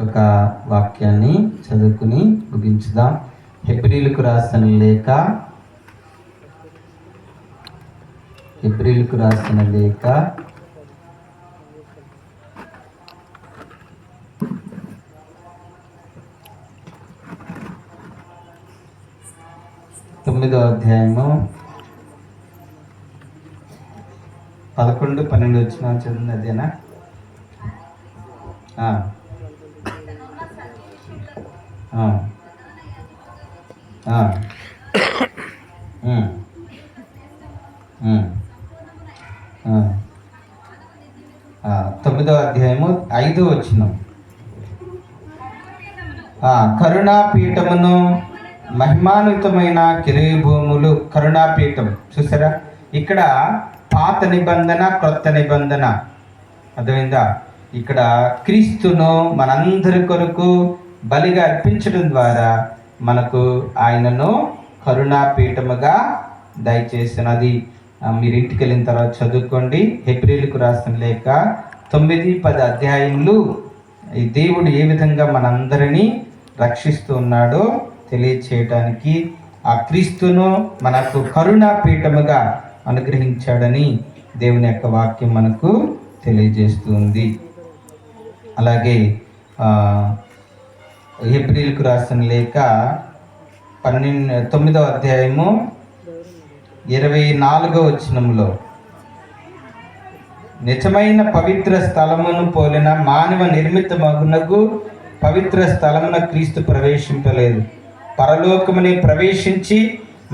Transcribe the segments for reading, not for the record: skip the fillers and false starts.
ఒక వాక్యాన్ని చదువుకుని ముగించుదాం. హెబ్రీలకు రాసిన లేఖ 9వ అధ్యాయము 11, 12 వచ్చిన చదివింది అదేనా? తొమ్మిదవ అధ్యాయము 5వ వచనం. కరుణాపీఠమును మహిమాన్వితమైన కెరూబులు. కరుణాపీఠం చూసారా? ఇక్కడ పాత నిబంధన, క్రొత్త నిబంధన. అర్థమైందా? ఇక్కడ క్రీస్తును మనందరి కొరకు బలిగా అర్పించడం ద్వారా మనకు ఆయనను కరుణాపీఠముగా దయచేసినది. మీరు ఇంటికి వెళ్ళిన తర్వాత చదువుకోండి. హెబ్రీలకు రాసిన లేఖ 9-10 అధ్యాయములు ఈ దేవుడు ఏ విధంగా మనందరినీ రక్షిస్తూ ఉన్నాడో తెలియచేయటానికి ఆ క్రీస్తును మనకు కరుణాపీఠముగా అనుగ్రహించాడని దేవుని యొక్క వాక్యం మనకు తెలియజేస్తుంది. అలాగే హెబ్రీలకు రాసిన లేఖ 9వ అధ్యాయము 24వ వచనంలో నిజమైన పవిత్ర స్థలమును పోలిన మానవ నిర్మిత మగునకు పవిత్ర స్థలమున క్రీస్తు ప్రవేశింపలేదు, పరలోకముని ప్రవేశించి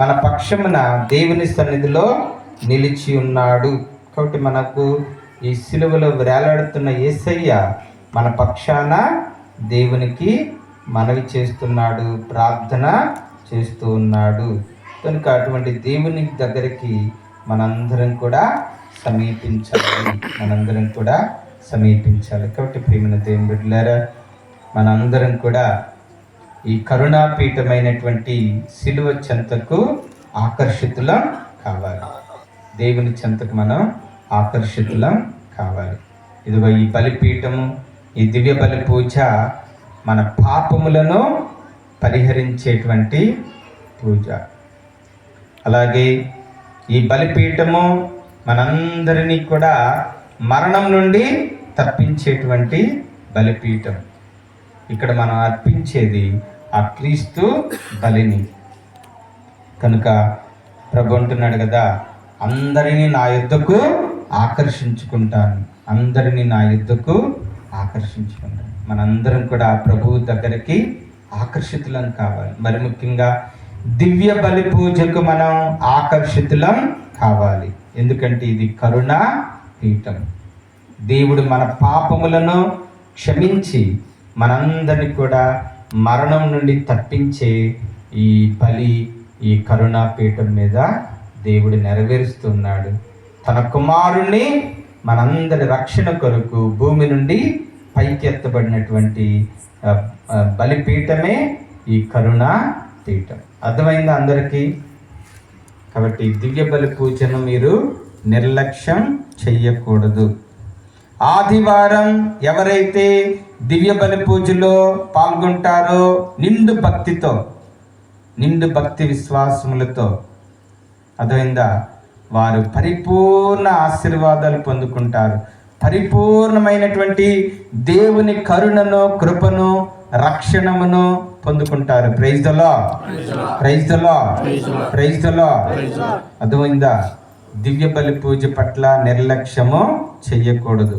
మన పక్షమున దేవుని సన్నిధిలో నిలిచి ఉన్నాడు. కాబట్టి మనకు ఈ సిలువలో వేలాడుతున్న యేసయ్య మన పక్షాన దేవునికి మనవి చేస్తున్నాడు, ప్రార్థన చేస్తూ ఉన్నాడు. కనుక అటువంటి దేవుని దగ్గరికి మనందరం కూడా సమీపించాలి. కాబట్టి ప్రియమైన దేవుని బిడ్డలారా, మనందరం కూడా ఈ కరుణాపీఠమైనటువంటి సిలువ చెంతకు ఆకర్షితులం కావాలి. దేవుని చెంతకు మనం ఆకర్షితులం కావాలి. ఇదిగో ఈ బలిపీఠము, ఈ దివ్య బలి పూజ మన పాపములను పరిహరించేటువంటి పూజ. అలాగే ఈ బలిపీఠము మనందరినీ కూడా మరణం నుండి తప్పించేటువంటి బలిపీఠం. ఇక్కడ మనం అర్పించేది ఆ క్రీస్తు బలిని. కనుక ప్రభు అంటున్నాడు కదా, అందరినీ నా యుద్ధకు ఆకర్షించుకుంటాను. మనందరం కూడా ప్రభువు దగ్గరికి ఆకర్షితులం కావాలి. మరి ముఖ్యంగా దివ్య బలి పూజకు మనం ఆకర్షితులం కావాలి. ఎందుకంటే ఇది కరుణా పీఠం. దేవుడు మన పాపములను క్షమించి మనందరినీ కూడా మరణం నుండి తప్పించే ఈ బలి, ఈ కరుణాపీఠం మీద దేవుడు నెరవేరుస్తున్నాడు. తన కుమారుణ్ణి మనందరి రక్షణ కొరకు భూమి నుండి పైకి ఎత్తబడినటువంటి బలిపీఠమే ఈ కరుణాపీఠం. అర్థమైందా అందరికీ? కాబట్టి దివ్య బలి పూజను మీరు నిర్లక్ష్యం చెయ్యకూడదు. ఆదివారం ఎవరైతే దివ్య బలి పూజలో పాల్గొంటారో నిండు భక్తి విశ్వాసములతో, అర్థమైందా, వారు పరిపూర్ణ ఆశీర్వాదాలు పొందుకుంటారు. పరిపూర్ణమైనటువంటి దేవుని కరుణను, కృపను, రక్షణమును పొందుకుంటారు. Praise the lord. అర్థమైందా? దివ్య బలి పూజ పట్ల నిర్లక్ష్యము చెయ్యకూడదు.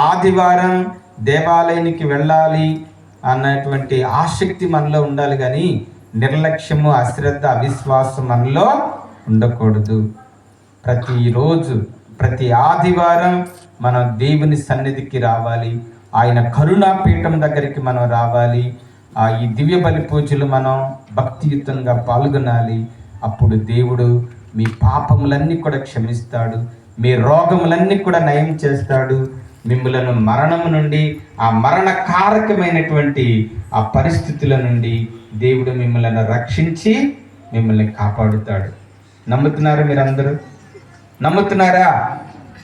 ఆదివారం దేవాలయానికి వెళ్ళాలి అన్నటువంటి ఆసక్తి మనలో ఉండాలి, కానీ నిర్లక్ష్యము, అశ్రద్ధ, అవిశ్వాసం మనలో ఉండకూడదు. ప్రతిరోజు, ప్రతి ఆదివారం మనం దేవుని సన్నిధికి రావాలి. ఆయన కరుణాపీఠం దగ్గరికి మనం రావాలి. ఈ దివ్య బలి పూజలు మనం భక్తియుతంగా పాల్గొనాలి. అప్పుడు దేవుడు మీ పాపములన్నీ కూడా క్షమిస్తాడు, మీ రోగములన్నీ కూడా నయం చేస్తాడు. మిమ్మలను మరణము నుండి, ఆ మరణకారకమైనటువంటి ఆ పరిస్థితుల నుండి దేవుడు మిమ్మల్ని రక్షించి మిమ్మల్ని కాపాడుతాడు. నమ్ముతున్నారా? మీరందరూ నమ్ముతున్నారా?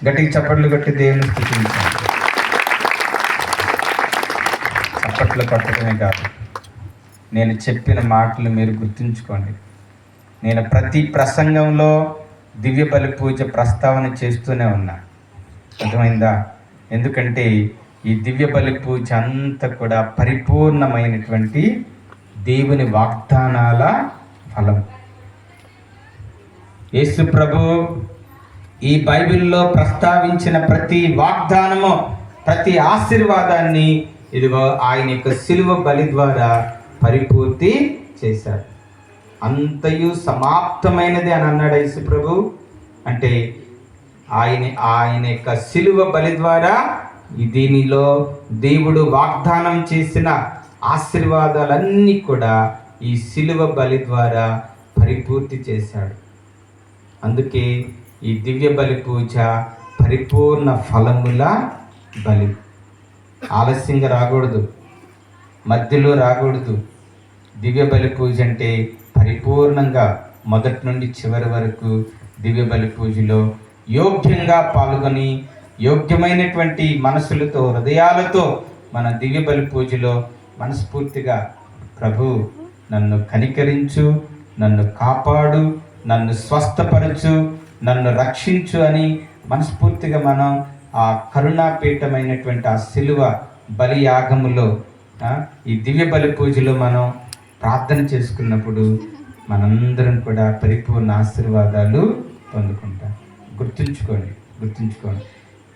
గట్టిగా చప్పట్లు కొట్టి దేవుని స్తుతించండి. చప్పట్లు కొట్టడమే కాదు, నేను చెప్పిన మాటలు మీరు గుర్తుంచుకోండి. నేను ప్రతి ప్రసంగంలో దివ్య బలి పూజ ప్రస్తావన చేస్తూనే ఉన్నా. అర్థమైందా? ఎందుకంటే ఈ దివ్య బలి పూజ అంతా కూడా పరిపూర్ణమైనటువంటి దేవుని వాగ్దానాల ఫలం. యేసు ప్రభు ఈ బైబిల్లో ప్రస్తావించిన ప్రతి వాగ్దానము, ప్రతి ఆశీర్వాదాన్ని ఇదిగో ఆయన యొక్క శిలువ బలి ద్వారా పరిపూర్తి చేశాడు. అంతయు సమాప్తమైనది అని అన్నాడు యేసు ప్రభు. అంటే ఆయన యొక్క శిలువ బలి ద్వారా దీనిలో దేవుడు వాగ్దానం చేసిన ఆశీర్వాదాలన్నీ కూడా ఈ శిలువ బలి ద్వారా పరిపూర్తి చేశాడు. అందుకే ఈ దివ్య బలి పూజ పరిపూర్ణ ఫలముల బలి. ఆలస్యంగా రాకూడదు, మధ్యలో రాకూడదు. దివ్య బలి పూజ అంటే పరిపూర్ణంగా మొదటి నుండి చివరి వరకు దివ్య బలి పూజలో యోగ్యంగా పాల్గొని యోగ్యమైనటువంటి మనసులతో, హృదయాలతో మన దివ్య బలి పూజలో మనస్ఫూర్తిగా ప్రభు నన్ను కనికరించు, నన్ను కాపాడు, నన్ను స్వస్థపరచు, నన్ను రక్షించు అని మనస్ఫూర్తిగా మనం ఆ కరుణాపీఠమైనటువంటి ఆ శిలువ బలి యాగములో, ఈ దివ్య బలి పూజలో మనం ప్రార్థన చేసుకున్నప్పుడు మనందరం కూడా పరిపూర్ణ ఆశీర్వాదాలు పొందుకుంటాం. గుర్తుంచుకోండి.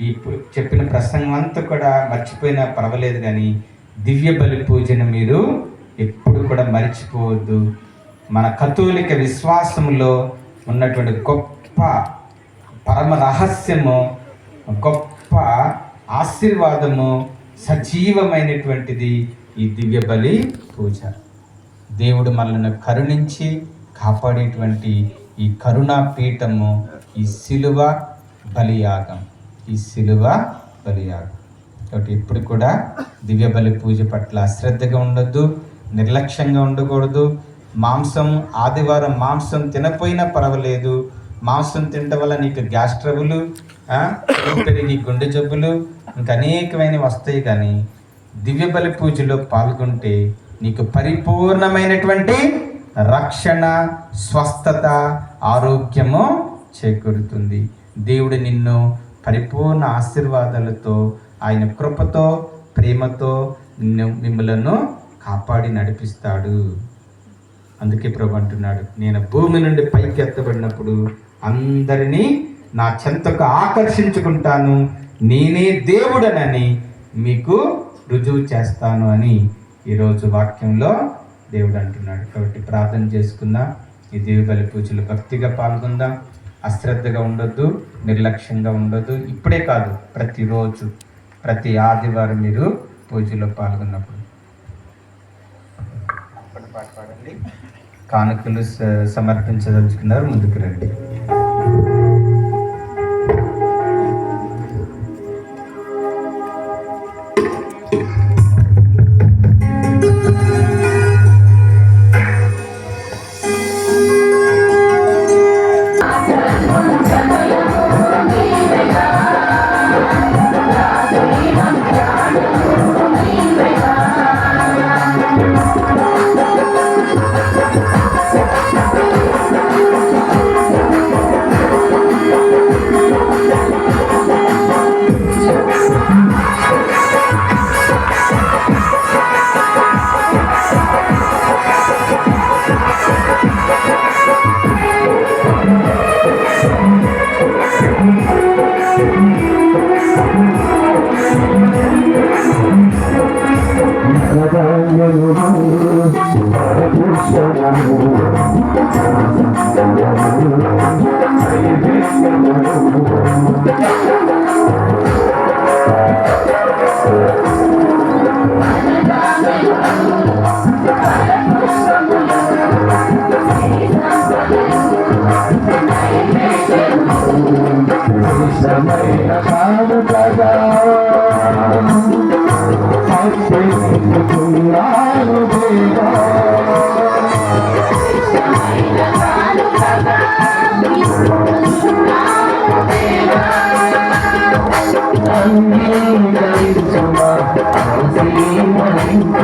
ఈ చెప్పిన ప్రసంగం అంతా కూడా మర్చిపోయినా పర్వాలేదు, కానీ దివ్య బలి పూజను మీరు ఎప్పుడు కూడా మర్చిపోవద్దు. మన కథోలిక విశ్వాసములో ఉన్నటువంటి గొప్ప పరమ రహస్యము, గొప్ప ఆశీర్వాదము, సజీవమైనటువంటిది ఈ దివ్య బలి పూజ. దేవుడు మనల్ని కరుణించి కాపాడేటువంటి ఈ కరుణా పీఠము ఈ శిలువ బలియాగం. కాబట్టి ఇప్పుడు కూడా దివ్య బలి పూజ పట్ల శ్రద్ధగా ఉండొద్దు, నిర్లక్ష్యంగా ఉండకూడదు. ఆదివారం మాంసం తినపోయినా పర్వాలేదు. మాంసం తినడం వల్ల నీకు గ్యాస్ ట్రబుల్, పెరిగి గుండె జబ్బులు ఇంకా అనేకమైనవి వస్తాయి. కానీ దివ్య బలి పూజలో పాల్గొంటే నీకు పరిపూర్ణమైనటువంటి రక్షణ, స్వస్థత, ఆరోగ్యము చేకూరుతుంది. దేవుడు నిన్ను పరిపూర్ణ ఆశీర్వాదాలతో, ఆయన కృపతో, ప్రేమతో మిమ్మలను కాపాడి నడిపిస్తాడు. అందుకే ప్రభు అంటున్నాడు, నేను భూమి నుండి పైకి ఎత్తబడినప్పుడు అందరినీ నా చెంతకు ఆకర్షించుకుంటాను, నేనే దేవుడనని మీకు రుజువు చేస్తాను అని ఈరోజు వాక్యంలో దేవుడు అంటున్నాడు. కాబట్టి ప్రార్థన చేసుకుందాం. ఈ దివ్య బలి పూజలు భక్తిగా పాల్గొందాం. అశ్రద్ధగా ఉండొద్దు, నిర్లక్ష్యంగా ఉండొద్దు. ఇప్పుడే కాదు, ప్రతిరోజు, ప్రతి ఆదివారం మీరు పూజలో పాల్గొన్నప్పుడు పాట పాడండి. కానుకలు సమర్పించదలుచుకున్నారు, ముందుకు రండి. Amin.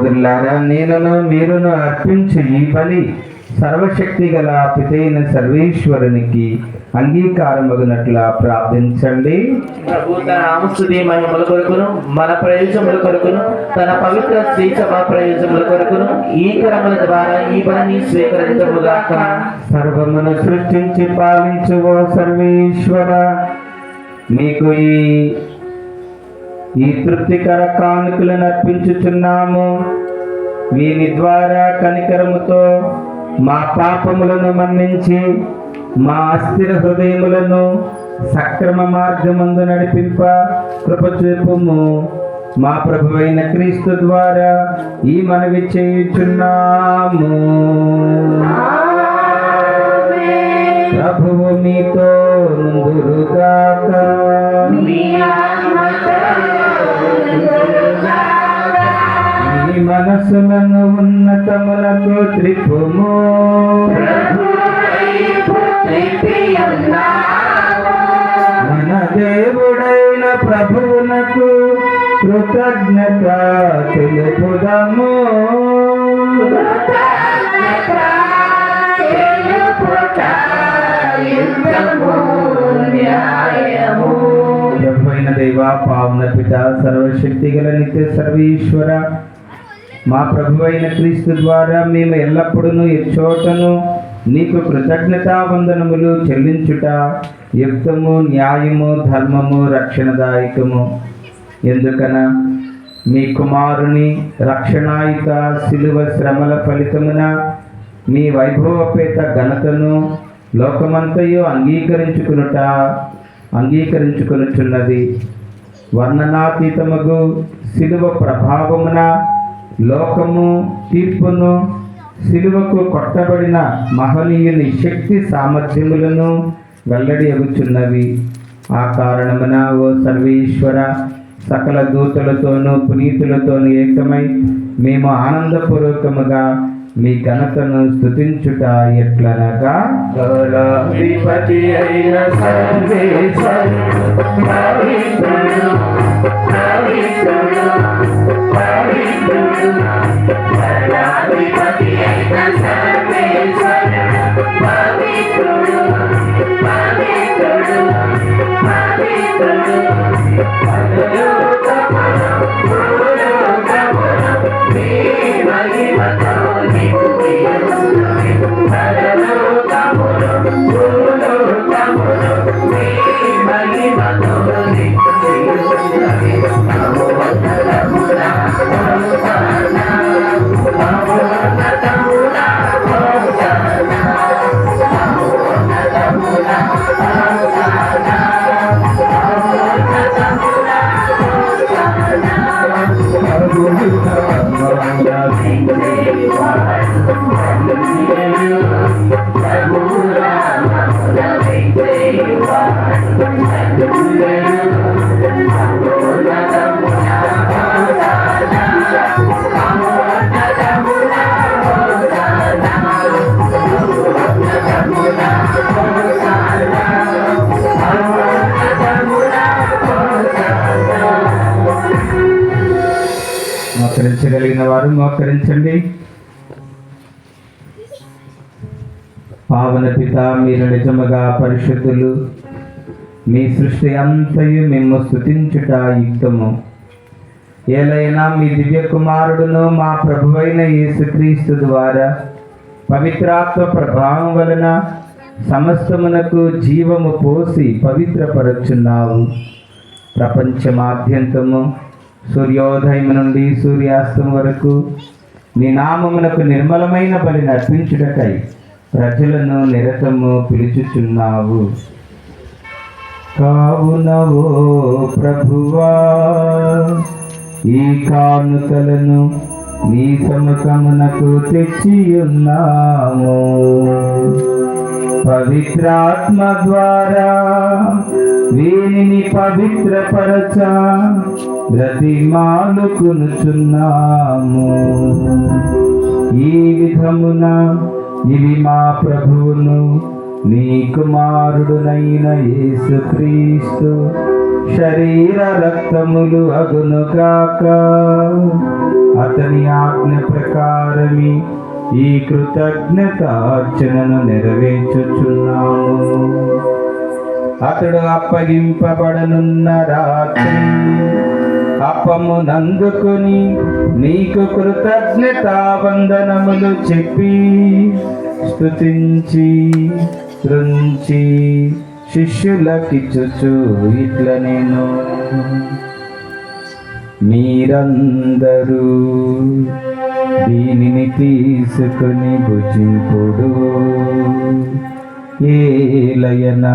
సహోదరులారా, నేనును మీరును అర్పించు ఈ బలి సర్వశక్తి గల పితైన సర్వేశ్వరునికి అంగీకారమగునట్లా ప్రార్థించండి. ప్రభు తన నామస్తుతి మహిమల కొరకును మన ప్రయోజనముల కొరకును తన పవిత్ర శ్రీ సభ ప్రయోజనముల కొరకును ఈ కరముల ద్వారా ఈ బలిని స్వీకరించముగాక. సర్వమును సృష్టించి పాలించు ఓ సర్వేశ్వర, మీకు ఈ తృప్తికర కానుకలను అర్పించుచున్నాము. వీని ద్వారా కనికరముతో మా పాపములను మన్నించి మా అస్థిర హృదయములను సక్రమ మార్గమందు నడిపింప కృప చూపుము. మా ప్రభువైన క్రీస్తు ద్వారా ఈ మనవి చేయుచున్నాము. ప్రభువు మీతో నుందురుగాక. ఈ మనసులను ఉన్నతములకు త్రిప్పుము. మన దేవుడైన ప్రభువునకు కృతజ్ఞత తెలుపుదము. ప్రభువైన దైవ, పావన పిత, సర్వశక్తి గల నిత్య సర్వేశ్వర, మా ప్రభువైన క్రీస్తు ద్వారా మేము ఎల్లప్పుడూ ఎచ్చోటను నీకు కృతజ్ఞతా వందనములు చెల్లించుట యుక్తము, న్యాయము, ధర్మము, రక్షణదాయకము. ఎందుకన మీ కుమారుని రక్షణాయుత శిలువ శ్రమల ఫలితమున మీ వైభవపేత ఘనతను లోకమంతయు అంగీకరించుకొనుచున్నది. వర్ణనాతీతముగు శిలువ ప్రభావమున లోకము తీర్పును, శిలువకు కొట్టబడిన మహనీయుని శక్తి సామర్థ్యములను వెల్లడి అగుచున్నవి. ఆ కారణమున ఓ సర్వేశ్వర, సకల దూతలతోనూ పునీతులతోనూ ఏకమై మేము ఆనందపూర్వకముగా మీ ఘనతను స్తుతించుట ఎట్లనగా, గౌరవాధిపతి అయిన సర్వేశ్వరుడు, పవిత్రుడు, పవిత్రుడు, పవిత్రుడు, గౌరవాధిపతి అయిన సర్వేశ్వరుడు, పవిత్రుడు, పవిత్రుడు, పవిత్రుడు, మోకరించగలిగిన వారు మోకరించండి. పావన పిత, మీరు నిజముగా పరిశుద్ధులు. మీ సృష్టి అంతయు మేము స్తుతించుట యుక్తము. ఏలైనా మీ దివ్య కుమారుడును మా ప్రభువైన యేసుక్రీస్తు ద్వారా పవిత్రాత్మ ప్రభావం వలన సమస్తమునకు జీవము పోసి పవిత్రపరచున్నావు. ప్రపంచమాద్యంతము సూర్యోదయం నుండి సూర్యాస్తం వరకు నీ నామమునకు నిర్మలమైన బలిని అర్పించుటకై ప్రజలను నిరతము పిలుచుచున్నావు. కావున ఓ ప్రభువా, ఈ కానుకలను నీ సముఖమునకు తెచ్చియున్నాము. పవిత్రాత్మ ద్వారా వీనిని పవిత్రపరచ బ్రతిమాలుకొనుచున్నాము. ఈ విధమున ఇవి మా ప్రభువును నీ కుమారుడునైన యేసుక్రీస్తు శరీర రక్తములు అగునుగాక. అతని ఆజ్ఞ ప్రకారమే ఈ కృతజ్ఞతార్చనను నెరవేర్చుచున్నాము. అతడు అప్పగింపబడనున్న రాత్రి అప్పము నందుకొని నీకు కృతజ్ఞతావందనములు చెప్పి స్తుతించి త్రుంచి శిష్యులకిచ్చుచు ఇట్ల నేను, మీరందరూ దీనిని తీసుకుని భుజింపుడు, ఏలయన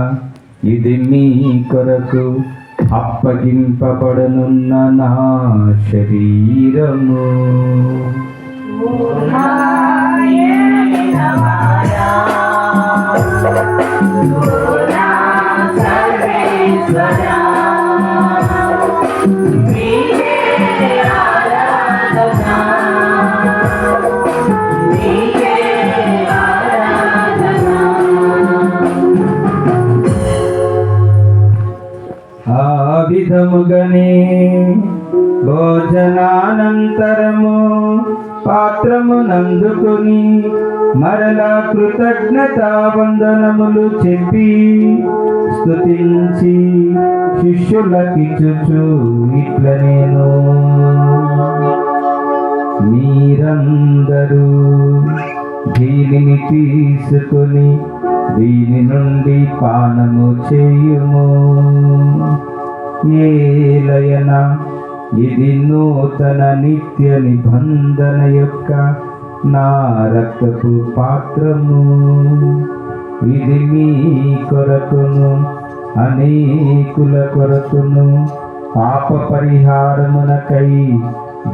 ఇది మీ కొరకు అప్పగింపబడనున్న నా శరీరము. ఆ విధముగనే భోజనానంతరము పాత్రము నందుకొని మరలా కృతజ్ఞతావందనములు చెప్పి స్తుతించి శిష్యులకిచ్చుచు ఇట్ల నేను, మీరందరూ దీనిని తీసుకొని దీని నుండి పానము చేయుము, ఏలయన ఇది నూతన నిత్య నిబంధన యొక్క నా రక్తపు పాత్రము. ఇది మీ కొరకును అనేకుల కొరకును పాప పరిహారమునకై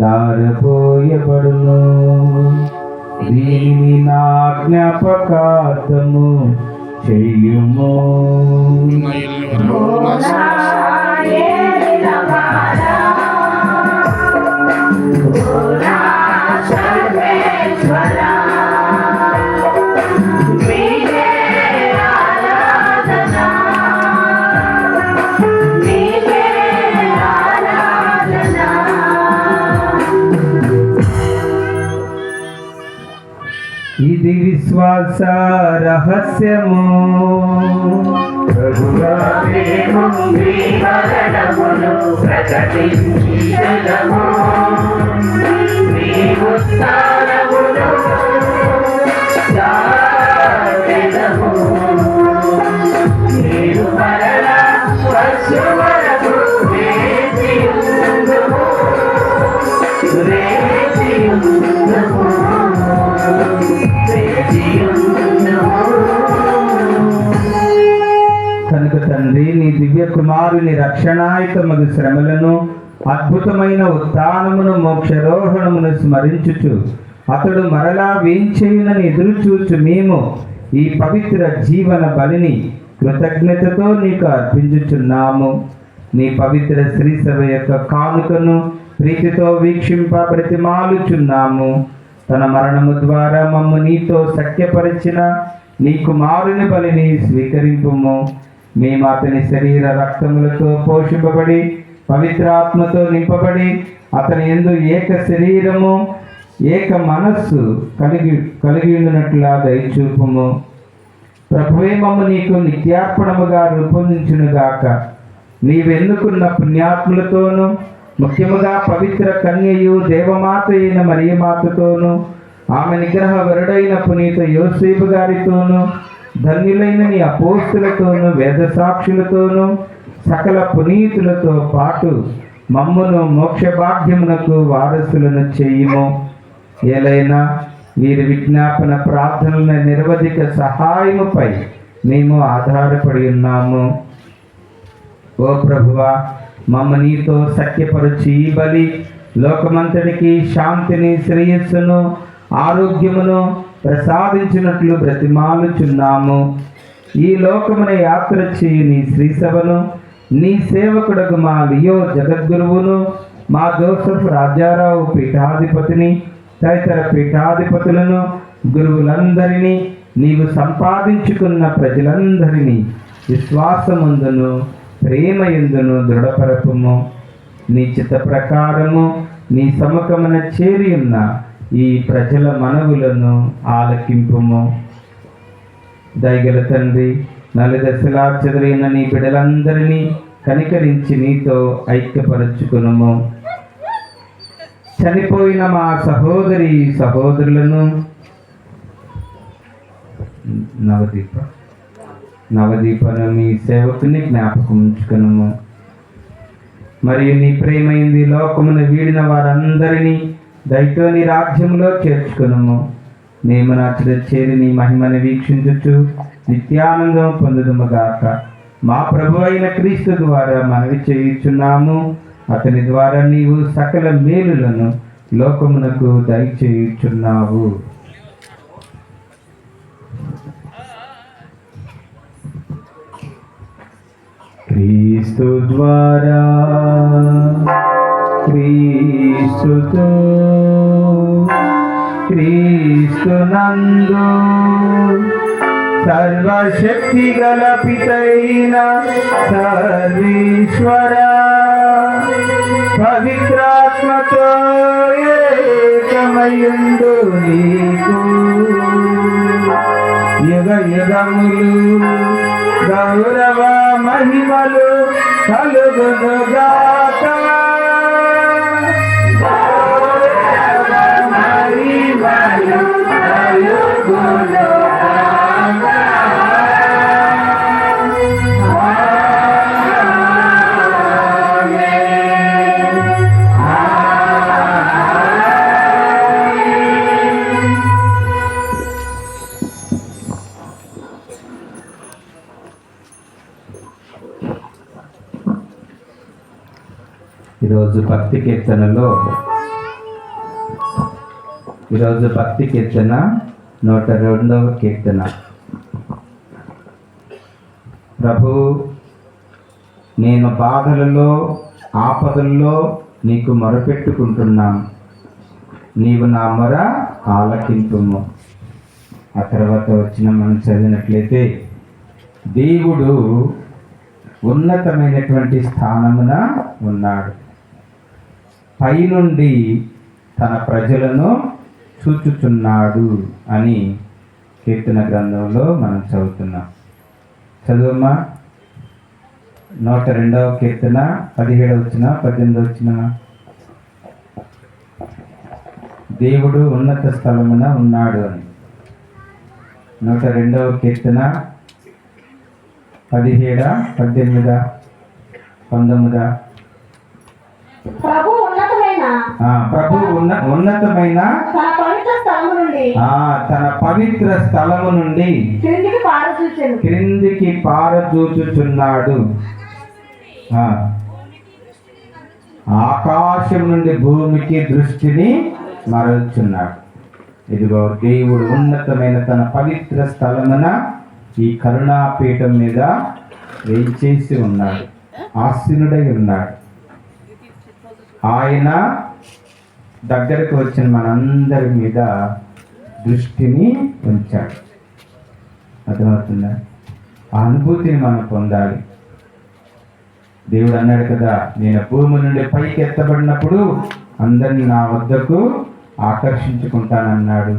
దారపోయబడును. దీనిని నా జ్ఞాపకార్థము చెయ్యుము. ఇది విశ్వాస రహస్యము. ప్రభువా మేము మీ మరణమును ప్రకటించెదము, మీ ఉత్థానమును చాటెదము. మీరు మరలా వచ్చు వరకు వేచియుందుము, వేచియుందుము. కనుక తండ్రి, నీ దివ్య కుమారుని రక్షణాయుతమగు శ్రమలను అద్భుతమైన ఉత్థానమును మోక్షారోహణమును స్మరించుచు అతడు మరలా వేంచేయునని ఎదురు చూచు మేము ఈ పవిత్ర జీవన బలిని కృతజ్ఞతతో నీకు అర్పించుచున్నాము. నీ పవిత్ర శ్రీ సభ యొక్క కానుకను ప్రీతితో వీక్షింప బ్రతిమాలుచున్నాము. తన మరణము ద్వారా మమ్ము నీతో సఖ్యపరిచిన నీ కుమారుని బలిని స్వీకరింపుము. మేము అతని శరీర రక్తములతో పోషింపబడి పవిత్రాత్మతో నింపబడి అతని యందు ఏక శరీరము ఏక మనస్సు కలిగి ఉన్నట్లా దయచూపుము. ప్రభువే మమ్ము నీకు నిత్యార్పణముగా రూపొందించునుగాక. నీవెన్నుకున్న పుణ్యాత్ములతోనూ ముఖ్యముగా పవిత్ర కన్యయు దేవమాత అయిన మరియమాతతోనూ ఆమె నిగ్రహ వరుడైన పునీత యోసేపు గారితోనూ ధన్యులైన నీ అపోస్తులతోనూ వేద సాక్షులతోనూ సకల పునీతులతో పాటు మమ్మును మోక్ష భాగ్యమునకు వారసులను చేయుము. ఏలైనా వీరి విజ్ఞాపన ప్రార్థనల నిరవధిక సహాయముపై మేము ఆధారపడి ఉన్నాము. ఓ ప్రభువా, మమ్మ నీతో సఖ్యపరుచి ఈ బలి లోకమంతటికి శాంతిని, శ్రేయస్సును, ఆరోగ్యమును ప్రసాదించినట్లు బ్రతిమాలుచున్నాము. ఈ లోకమున యాత్ర చేయు నీ శ్రీసభను, నీ సేవకుడకు మా లియో జగద్గురువును, మా జోసెఫ్ రాజారావు పీఠాధిపతిని, తదితర పీఠాధిపతులను, గురువులందరినీ, నీవు సంపాదించుకున్న ప్రజలందరినీ విశ్వాసమందును ప్రేమయందును దృఢపరపుము. నీ చిత్త ప్రకారము నీ సముఖమున చేరి ఉన్న ఈ ప్రజల మనవులను ఆలకింపుము. దయగల తండ్రి, నలుదశలా చెదరైన నీ బిడ్డలందరినీ కనికరించి నీతో ఐక్యపరచుకునుము. చనిపోయిన మా సహోదరి సహోదరులను నవదీపను మీ సేవకుని జ్ఞాపకం ఉంచుకునుము. మరియు నీ ప్రేమైంది లోకమును వీడిన వారందరినీ దయతో నీ రాజ్యంలో చేర్చుకునుము. మేము నాచుడ చేరి నీ మహిమను వీక్షించుచు నిత్యానందం పొందుదుముగాక. మా ప్రభు అయిన క్రీస్తు ద్వారా మనవి చేయుచున్నాము. అతని ద్వారా నీవు సకల మేలులను లోకమునకు దయచేయుచున్నావు. క్రీస్తు ద్వారా క్రీస్తుతో క్రీస్తునందు సర్వశక్తి గల పితైన సర్వేశ్వర పవిత్రాత్మతో ఏకమయుండు నీకు యుగ యుగములు గౌరవ మహిమలు కలుగునుగాక. మహిమలు కలుగునుగాక. ఈరోజు భక్తి కీర్తన 102వ కీర్తన. ప్రభు, నేను బాధలలో ఆపదల్లో నీకు మొరపెట్టుకుంటున్నాను, నీవు నా మొర ఆలకింపుము. ఆ తర్వాత వచ్చిన మనం చదివినట్లయితే, దేవుడు ఉన్నతమైనటువంటి స్థానమున ఉన్నాడు, పైనుండి తన ప్రజలను చూచుచున్నాడు అని కీర్తన గ్రంథంలో మనం చదువుతున్నాం. చదువమ్మా. 102వ కీర్తన 17వ వచనం 18వ వచనం. దేవుడు ఉన్నత స్థలమున ఉన్నాడు అని. 102వ కీర్తన 17, 18, 19. ప్రభు ఉన్నతమైన తన పవిత్ర స్థలము నుండి క్రిందికి పారజూచుచున్నాడు. ఆకాశం నుండి భూమికి దృష్టిని మరల్చున్నాడు. ఇదిగో దేవుడు ఉన్నతమైన తన పవిత్ర స్థలమున ఈ కరుణాపీఠం మీద వేయించేసి ఉన్నాడు, ఆసీనుడై ఉన్నాడు. ఆయన దగ్గరకు వచ్చిన మనందరి మీద దృష్టిని ఉంచాడు. అర్థమవుతుందా? ఆ అనుభూతిని మనం పొందాలి. దేవుడు అన్నాడు కదా, నేను భూమి నుండి పైకి ఎత్తబడినప్పుడు అందరినీ నా వద్దకు ఆకర్షించుకుంటానన్నాడు.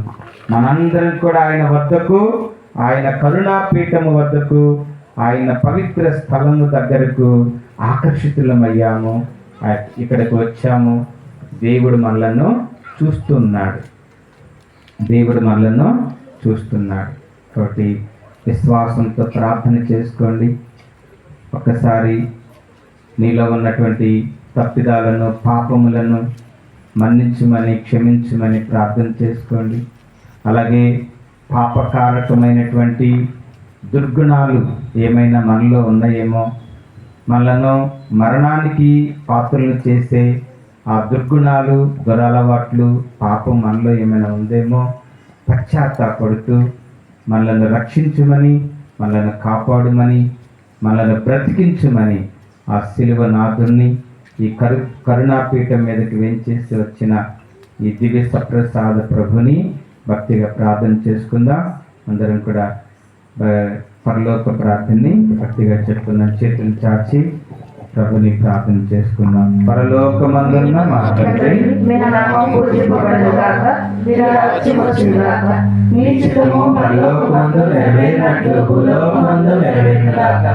మనందరం కూడా ఆయన వద్దకు, ఆయన కరుణాపీఠము వద్దకు, ఆయన పవిత్ర స్థలము దగ్గరకు ఆకర్షితులమయ్యాము. ఇక్కడికి వచ్చాము. దేవుడు మనలను చూస్తున్నాడు. కాబట్టి విశ్వాసంతో ప్రార్థన చేసుకోండి. ఒక్కసారి నీలో ఉన్నటువంటి తప్పిదాలను, పాపములను మన్నించమని, క్షమించమని ప్రార్థన చేసుకోండి. అలాగే పాపకారకమైనటువంటి దుర్గుణాలు ఏమైనా మనలో ఉన్నాయేమో, మనలను మరణానికి పాత్రలు చేసే ఆ దుర్గుణాలు, దురలవాట్లు, పాపం మనలో ఏమైనా ఉందేమో పశ్చాత్తాపడుతూ మనలను రక్షించమని, మనలను కాపాడమని, మనలను బ్రతికించమని ఆ శిలువ నాథుని ఈ కరుణాపీఠం మీదకి వేంచేసి వచ్చిన ఈ దివ్య సప్రసాద ప్రభుని భక్తిగా ప్రార్థన చేసుకుందాం. అందరం కూడా పరలోక ప్రార్థనని భక్తిగా చెప్పుకుందాం. చేతులు చాచి ప్రభుని ప్రార్థన చేసుకున్నాం. పరలోకమందున్న మా తండ్రి, మీ నామం పూజింపబడుగాక, మీ రాజ్యం వచ్చుగాక, మీ చిత్తము పరలోకమందు నెరవేరినట్లు భూలోకమందు నెరవేరుగాక.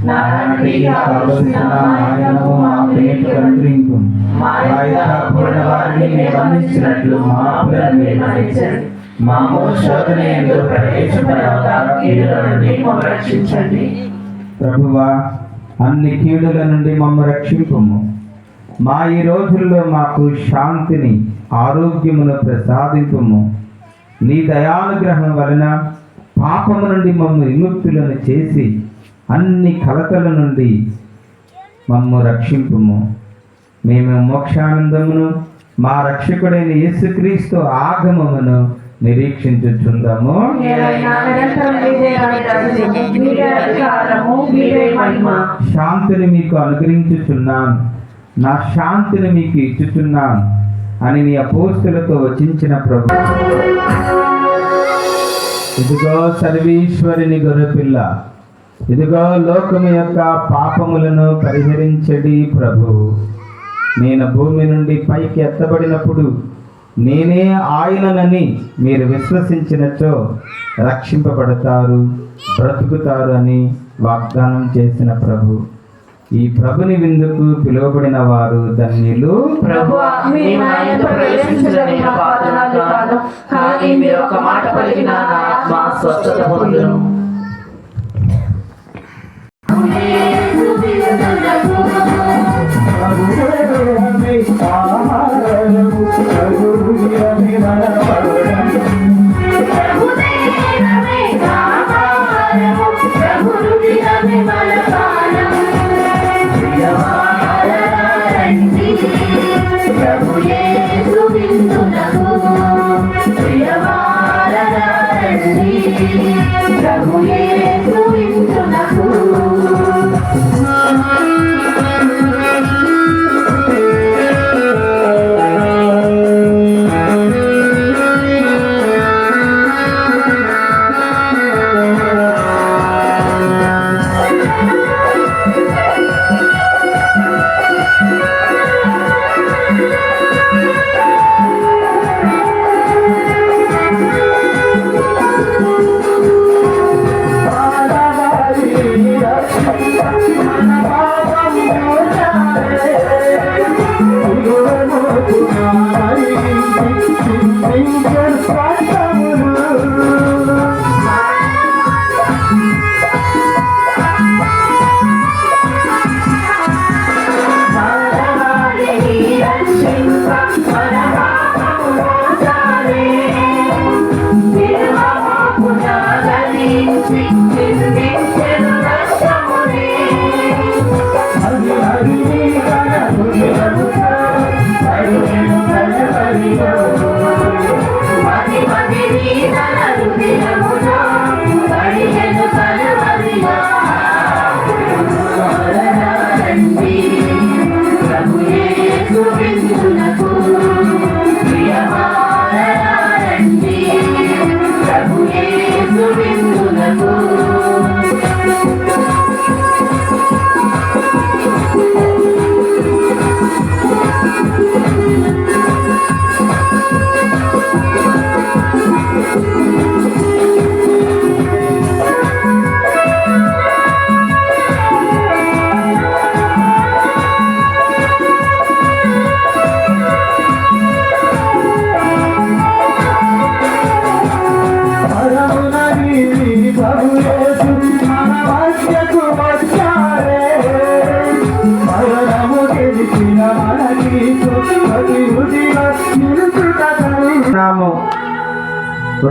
నానాటికి కావలసిన ఆయనను మా పేరు అనుగ్రహింపు. మా పూర్ణ వారిని మేము అందించినట్లు మా అప్పులను మీరు మన్నించండి. మా శోధన యందు ప్రవేశింపనివ్వక కీడుల నుండి మమ్మల్ని రక్షించండి. ప్రభువా, అన్ని కీడుల నుండి మమ్మల్ని రక్షింపుము. మా ఈ రోజుల్లో మాకు శాంతిని, ఆరోగ్యమును ప్రసాదింపుము. నీ దయానుగ్రహం వలన పాపము నుండి మమ్ము విముక్తులను చేసి అన్ని కలతల నుండి మమ్ము రక్షింపుము. మేము మోక్షానందమును మా రక్షకుడైన యేసుక్రీస్తు ఆగమమును నిరీక్షించుచుందాము. శాంతిని మీకు అనుగ్రహించుచున్నాను, నా శాంతిని మీకు ఇచ్చుచున్నాను అని నీ అపోస్తులతో వచించిన ప్రభు. ఇదిగో సర్వేశ్వరుని గొర్రెపిల్ల, ఇదిగో లోకము యొక్క పాపములను పరిహరించడి ప్రభు. నేను భూమి నుండి పైకి ఎత్తబడినప్పుడు నేనే ఆయననని మీరు విశ్వసించినచో రక్షింపబడతారు, బ్రతుకుతారు అని వాగ్దానం చేసిన ప్రభు. ఈ ప్రభుని విందుకు పిలువబడిన వారు ధన్యులు. ప్రభువా, మీ నాయనతో ప్రవేశించడం నా పాత్రలు కాదు, కానీ మీరు ఒక మాట పలికిన నా ఆత్మ స్వస్థత పొందును.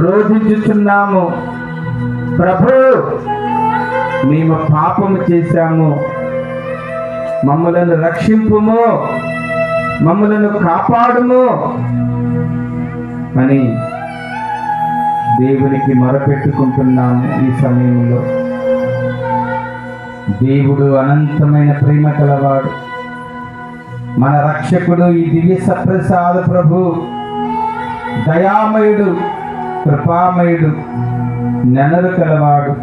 రోధించుచున్నాము. ప్రభు, మేము పాపము చేశాము, మమ్మలను రక్షింపుము, మమ్మలను కాపాడుము అని దేవునికి మొరపెట్టుకుంటున్నాము. ఈ సమయంలో దేవుడు అనంతమైన ప్రేమ కలవాడు, మన రక్షకుడు, ఈ దివ్య సప్రసాద ప్రభు దయామయుడు, కృపామయుడు, నెనరు కలవాడు.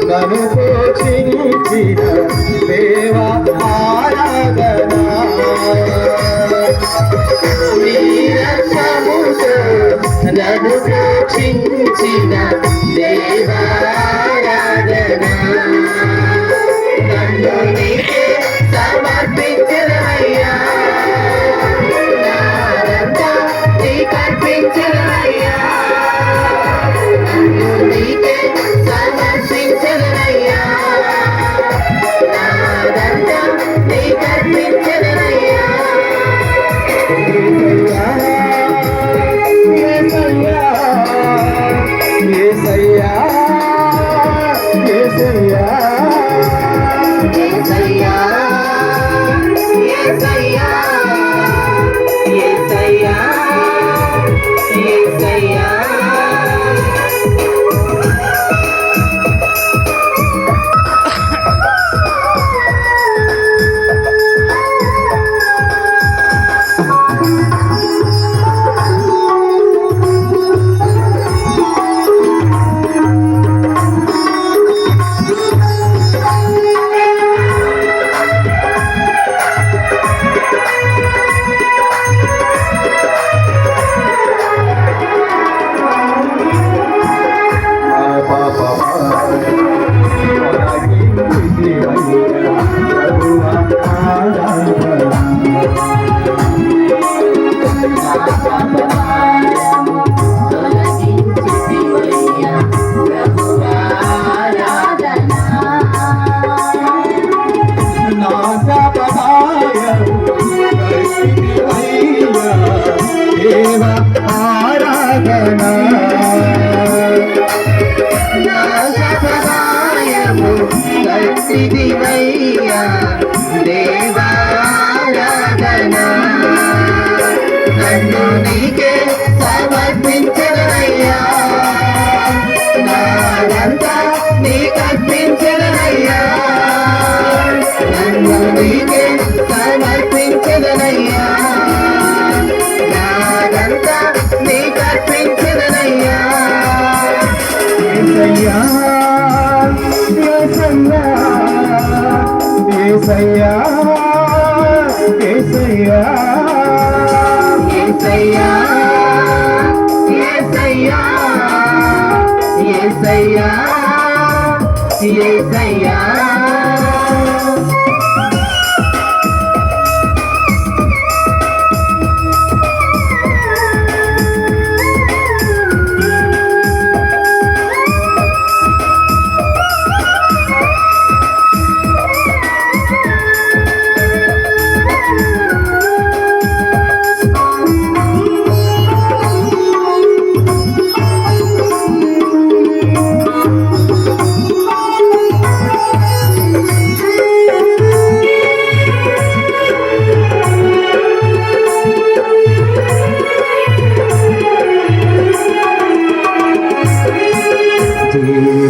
నన్ను పోషించిన దేవా ఆరాధనా నీ రక్తముతో నన్ను పోషించిన దేవా ఆరాధనా నన్ను నీకే సమర్పించరయ్యా నాదంతా నీకు అర్పించరయ్యా నన్ను నీకే సమర్పించరయ్యా నాదంతా నీకు అర్పించరయ్యా యేసయ్యా యేసయ్యా యేసయ్యా యేసయ్యా యేసయ్యా యేసయ్యా దేవారాధనా దేవారాధనా నన్ను నీకే సమర్పించరయ్యా నాదంతా నీకు అర్పించరయ్యా నన్ను నీకే సమర్పించరయ్యా యేసయ్యా యేసయ్యా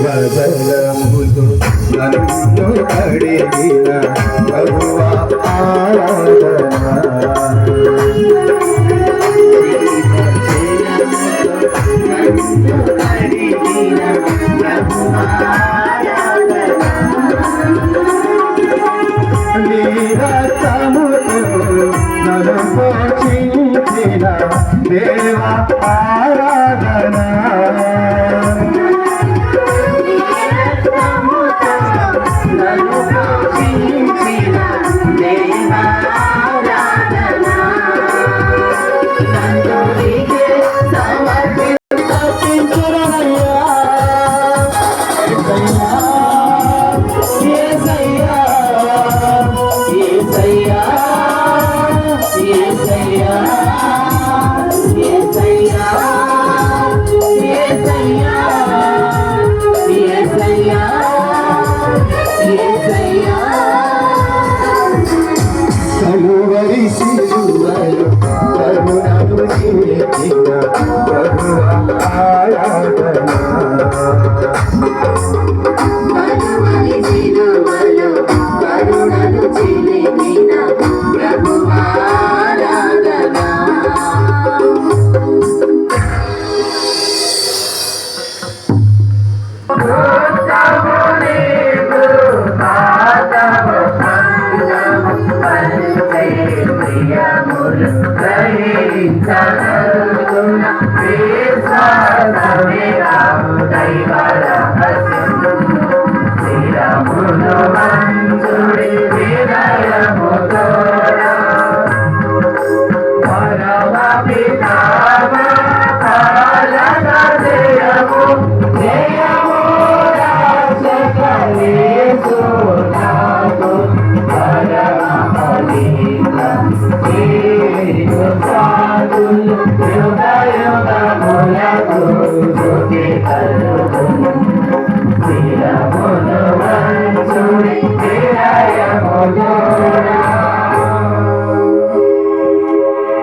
జీవజలములు నన్ను కడిగిన ప్రభువా ఆరాధన నీ రక్తముతో నన్ను పోషించిన దేవా ఆరాధన కలువరి సిలువలో కరుణను చేసిన ప్రభువా ఆరాధన కలువరి సిలువలో కరుణను చిలికిన ప్రభువా ఆరాధన.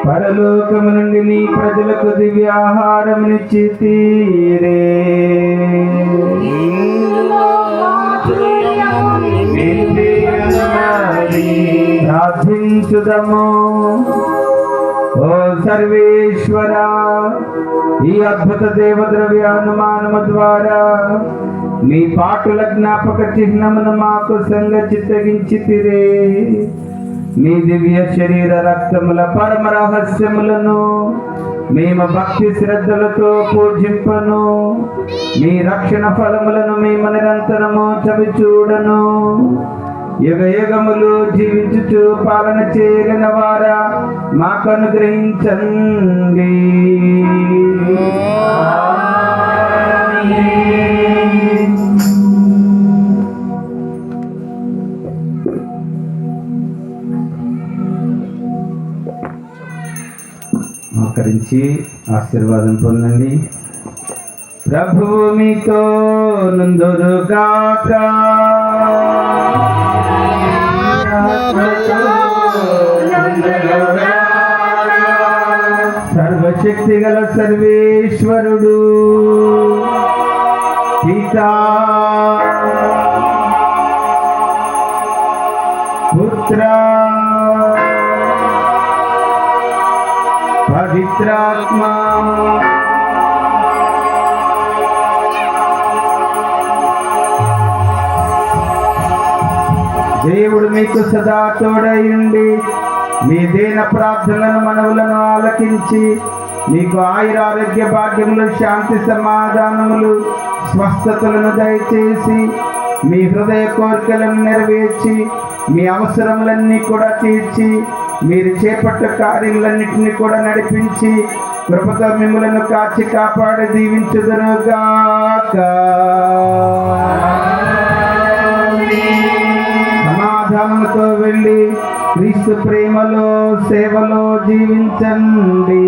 పరలోకము నుండి నీ ప్రజలకు దివ్యాహారం నిశ్చితీరే ప్రార్థించుదము. ఓ సర్వేశ్వర, ఈ అద్భుత దేవద్రవ్యానుమానము ద్వారా మీ పాటుల జ్ఞాపక చిహ్నమును మాకు సంగ చిత్తగించితిరే. మీ దివ్య శరీర రక్తముల పరమ రహస్యములను మేము భక్తి శ్రద్ధలతో పూజింపను. మీ రక్షణ ఫలములను మేము నిరంతరము చవి చూడను. యుగ యుగములు జీవించుచు పాలన చేయగలిగిన వారా మాకు అనుగ్రహించండి. మోకరించి ఆశీర్వాదం పొందండి. ప్రభువు మీతో నుందురుగాక. సర్వశక్తి గల సర్వేశ్వరుడు పితా పుత్ర పవిత్రాత్మ దేవుడు మీకు సదా తోడయుండి మీ దీన ప్రార్థనలను మనవులను ఆలకించి మీకు ఆయురారోగ్య భాగ్యములు శాంతి సమాధానములు స్వస్థతలను దయచేసి మీ హృదయ కోరికలను నెరవేర్చి మీ అవసరములన్నీ కూడా తీర్చి మీరు చేపట్టు కార్యములన్నింటినీ కూడా నడిపించి కృపతో మిమ్మలను కాచి కాపాడి దీవించుదురుగాక. సమాధానంతో వెళ్ళి క్రీస్తు ప్రేమలో సేవలో జీవించండి.